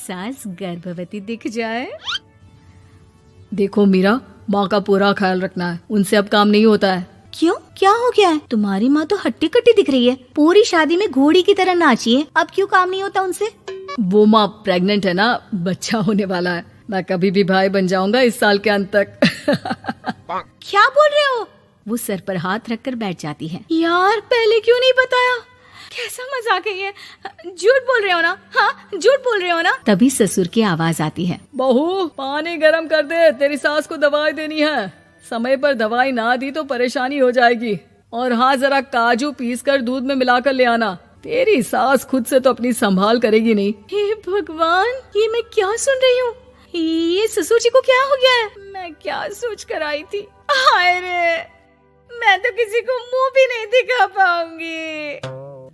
सास गर्भवती दिख जाए। देखो मीरा, माँ का पूरा ख्याल रखना है, उनसे अब काम नहीं होता है। क्यों, क्या हो गया है? तुम्हारी माँ तो हट्टी कट्टी दिख रही है, पूरी शादी में घोड़ी की तरह नाची है, अब क्यों काम नहीं होता उनसे? वो माँ प्रेग्नेंट है ना, बच्चा होने वाला है। मैं कभी भी भाई बन जाऊंगा इस साल के अंत तक। क्या बोल रहे हो? वो सर पर हाथ रखकर बैठ जाती है। यार पहले क्यों नहीं बताया? कैसा मजाक है ये? झूठ बोल रहे हो ना? हाँ, झूठ बोल रहे हो ना? तभी ससुर की आवाज आती है। बहू, पानी गरम कर दे, तेरी सास को दवाई देनी है। समय पर दवाई ना दी तो परेशानी हो जाएगी। और हाँ, जरा काजू पीस कर दूध में मिलाकर ले आना। तेरी सास खुद से तो अपनी संभाल करेगी नहीं। हे भगवान, ये मैं क्या सुन रही हूँ? ये ससुर जी को क्या हो गया है? मैं क्या सोच कर आई थी? हाय रे, मैं तो किसी को मुंह भी नहीं दिखा पाऊंगी।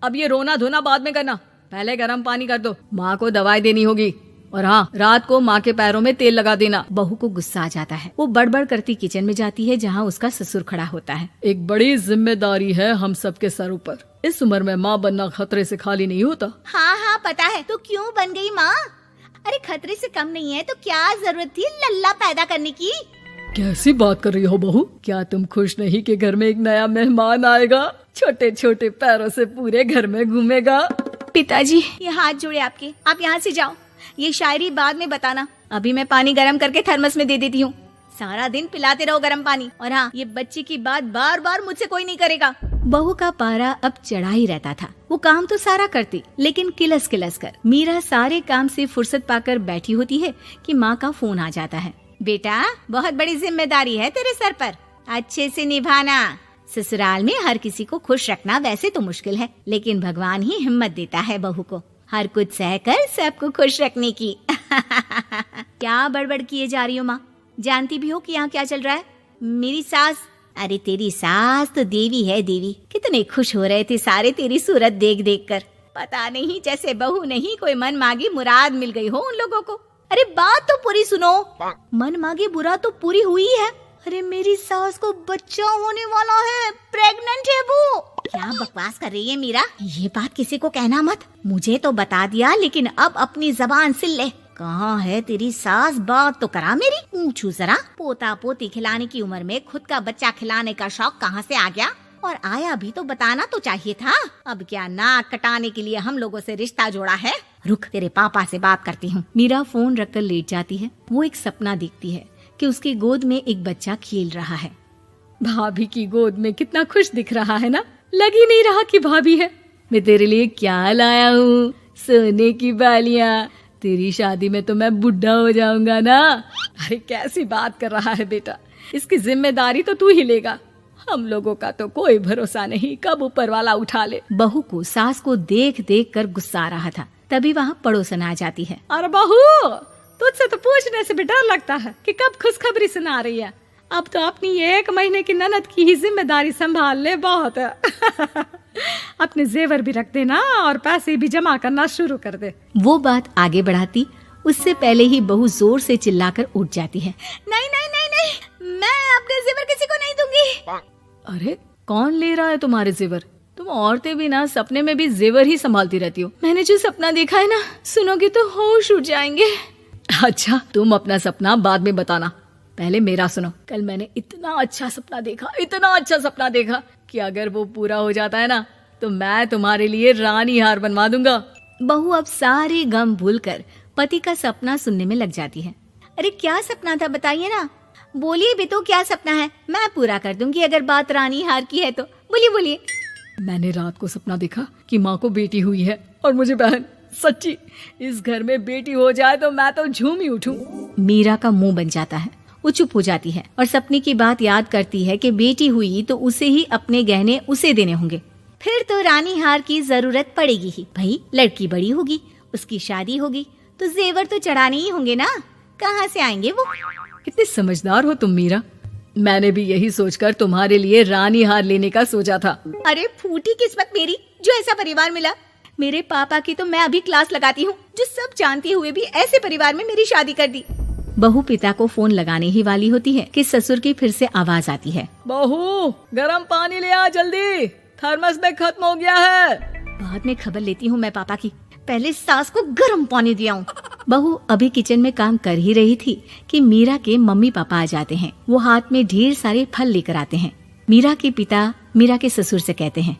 अब ये रोना धोना बाद में करना, पहले गर्म पानी कर दो, माँ को दवाई देनी होगी। और हाँ, रात को माँ के पैरों में तेल लगा देना। बहू को गुस्सा आ जाता है। वो बड़बड़ करती किचन में जाती है जहाँ उसका ससुर खड़ा होता है। एक बड़ी जिम्मेदारी है हम सबके सर ऊपर। इस उम्र में माँ बनना खतरे से खाली नहीं होता। हाँ हाँ पता है, तो क्यों बन गई माँ? अरे खतरे से कम नहीं है तो क्या जरूरत थी लल्ला पैदा करने की? कैसी बात कर रही हो बहू? क्या तुम खुश नहीं कि घर में एक नया मेहमान आएगा, छोटे छोटे पैरों से पूरे घर में घूमेगा? पिताजी, ये हाथ जोड़े आपके, आप यहाँ से जाओ। ये शायरी बाद में बताना, अभी मैं पानी गरम करके थर्मस में दे देती हूँ। सारा दिन पिलाते रहो गरम पानी। और हाँ, ये बच्चे की बात बार बार मुझसे कोई नहीं करेगा। बहू का पारा अब चढ़ा ही रहता था। वो काम तो सारा करती, लेकिन किलस किलस कर। मीरा सारे काम से फुर्सत पाकर बैठी होती है कि माँ का फोन आ जाता है। बेटा, बहुत बड़ी जिम्मेदारी है तेरे सर पर, अच्छे से निभाना। ससुराल में हर किसी को खुश रखना वैसे तो मुश्किल है, लेकिन भगवान ही हिम्मत देता है बहू को हर कुछ सहकर सबको खुश रखने की। क्या बड़बड़ किए जा रही हो माँ? जानती भी हो कि यहाँ क्या चल रहा है? मेरी सास, अरे तेरी सास तो देवी है देवी। कितने खुश हो रहे थे सारे तेरी सूरत देख देख कर। पता नहीं जैसे बहू नहीं कोई मन मांगी मुराद मिल गई हो उन लोगों को। अरे बात तो पूरी सुनो। मन मांगी मुराद तो पूरी हुई है। अरे मेरी सास को बच्चा होने वाला है, प्रेग्नेंट है वो। क्या बकवास कर रही है मीरा? ये बात किसी को कहना मत। मुझे तो बता दिया, लेकिन अब अपनी जबान सिल ले। कहाँ है तेरी सास? बात तो करा मेरी। पूछू जरा, पोता पोती खिलाने की उम्र में खुद का बच्चा खिलाने का शौक कहाँ से आ गया? और आया भी तो बताना तो चाहिए था। अब क्या नाक कटाने के लिए हम लोगों से रिश्ता जोड़ा है? रुक, तेरे पापा से बात करती हूँ। मीरा फोन रखकर लेट जाती है। वो एक सपना देखती है कि उसकी गोद में एक बच्चा खेल रहा है। भाभी की गोद में कितना खुश दिख रहा है ना, लग ही नहीं रहा कि भाभी है। मैं तेरे लिए क्या लाया हूँ, सोने की बालियां। तेरी शादी में तो मैं बुढ़ा हो जाऊंगा ना। अरे कैसी बात कर रहा है बेटा, इसकी जिम्मेदारी तो तू ही लेगा। हम लोगों का तो कोई भरोसा नहीं, कब ऊपर वाला उठा ले। बहू को सास को देख देख कर गुस्सा आ रहा था। तभी वहाँ पड़ोसन आ जाती है। अरे बहू, तुझसे तो पूछने से भी डर लगता है कि कब खुशखबरी सुना रही है। अब तो अपनी 1 महीने की ननद की ही जिम्मेदारी संभाल ले, बहुत है। अपने जेवर भी रख देना और पैसे भी जमा करना शुरू कर दे। वो बात आगे बढ़ाती उससे पहले ही बहू जोर से चिल्लाकर उठ जाती है। नहीं नहीं नहीं नहीं, मैं अपने जेवर किसी को नहीं दूंगी। अरे कौन ले रहा है तुम्हारे जेवर? तुम औरतें भी ना सपने में भी जेवर ही संभालती रहती हो। मैंने जो सपना देखा है ना, सुनोगे तो होश उड़ जाएंगे। अच्छा, तुम अपना सपना बाद में बताना, पहले मेरा सुनो। कल मैंने इतना अच्छा सपना देखा कि अगर वो पूरा हो जाता है ना तो मैं तुम्हारे लिए रानी हार बनवा दूंगा। बहू अब सारे गम भूलकर पति का सपना सुनने में लग जाती है। अरे क्या सपना था बताइए ना, बोलिए भी तो, क्या सपना है? मैं पूरा कर दूंगी अगर बात रानी हार की है तो। बोलिए बोलिए। मैंने रात को सपना देखा कि माँ को बेटी हुई है और मुझे बहन। सच्ची, इस घर में बेटी हो जाए तो मैं तो झूम ही उठूं। मीरा का मुंह बन जाता है। वो चुप हो जाती है और सपने की बात याद करती है कि बेटी हुई तो उसे ही अपने गहने उसे देने होंगे। फिर तो रानी हार की जरूरत पड़ेगी ही। भाई लड़की बड़ी होगी, उसकी शादी होगी तो जेवर तो चढ़ाने ही होंगे ना, कहाँ से आएंगे वो? कितने समझदार हो तुम मीरा। मैंने भी यही सोचकर तुम्हारे लिए रानी हार लेने का सोचा था। अरे फूटी किस्मत मेरी जो ऐसा परिवार मिला। मेरे पापा की तो मैं अभी क्लास लगाती हूँ, जो सब जानते हुए भी ऐसे परिवार में मेरी शादी कर दी। बहू पिता को फोन लगाने ही वाली होती है कि ससुर की फिर से आवाज आती है। बहू, गरम पानी ले आ जल्दी, थर्मस में खत्म हो गया है। बाद में खबर लेती हूँ मैं पापा की, पहले सास को गरम पानी दिया हूँ। बहू अभी किचन में काम कर ही रही थी कि मीरा के मम्मी पापा आ जाते हैं। वो हाथ में ढेर सारे फल लेकर आते हैं। मीरा के पिता मीरा के ससुर से कहते हैं,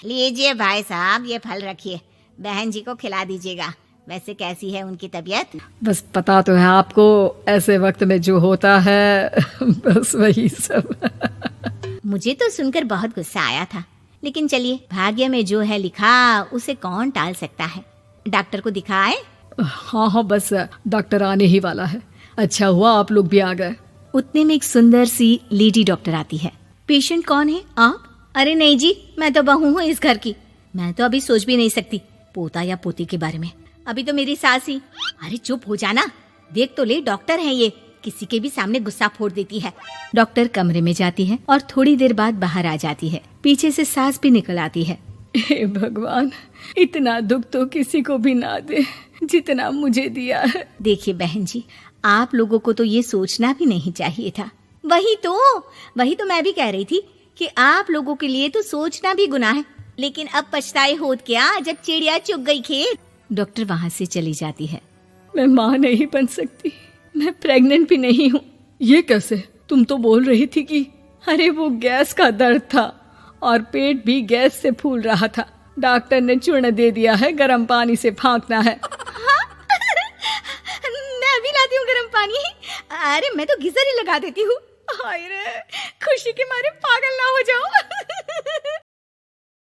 लीजिए भाई साहब, ये फल रखिए, बहन जी को खिला दीजिएगा। वैसे कैसी है उनकी तबीयत? बस पता तो है आपको, ऐसे वक्त में जो होता है बस वही सब। मुझे तो सुनकर बहुत गुस्सा आया था, लेकिन चलिए, भाग्य में जो है लिखा उसे कौन टाल सकता है। डॉक्टर को दिखाए? हाँ हाँ, बस डॉक्टर आने ही वाला है। अच्छा हुआ आप लोग भी आ गए। उतने में एक सुंदर सी लेडी डॉक्टर आती है। पेशेंट कौन है आप? अरे नहीं जी, मैं तो बहू हूँ इस घर की। मैं तो अभी सोच भी नहीं सकती पोता या पोती के बारे में। अभी तो मेरी सास ही। अरे चुप हो जाना, देख तो ले, डॉक्टर है ये, किसी के भी सामने गुस्सा फोड़ देती है। डॉक्टर कमरे में जाती है और थोड़ी देर बाद बाहर आ जाती है। पीछे से सास भी निकल आती है। हे भगवान, इतना दुख तो किसी को भी ना दे जितना मुझे दिया है। देखिए बहन जी, आप लोगों को तो ये सोचना भी नहीं चाहिए था। वही तो मैं भी कह रही थी कि आप लोगों के लिए तो सोचना भी गुनाह है, लेकिन अब पछताए होत क्या जब चिड़िया चुग गई खेत। डॉक्टर वहाँ से चली जाती है। मैं माँ नहीं बन सकती, मैं प्रेग्नेंट भी नहीं हूँ। ये कैसे? तुम तो बोल रही थी कि अरे वो गैस का दर्द था और पेट भी गैस से फूल रहा था। डॉक्टर ने चूर्ण दे दिया है, गर्म पानी से फांकना है। मैं अभी लाती हूँ गर्म पानी। अरे मैं तो गीजर ही लगा देती हूँ। हाय रे, खुशी के मारे पागल ना हो जाओ।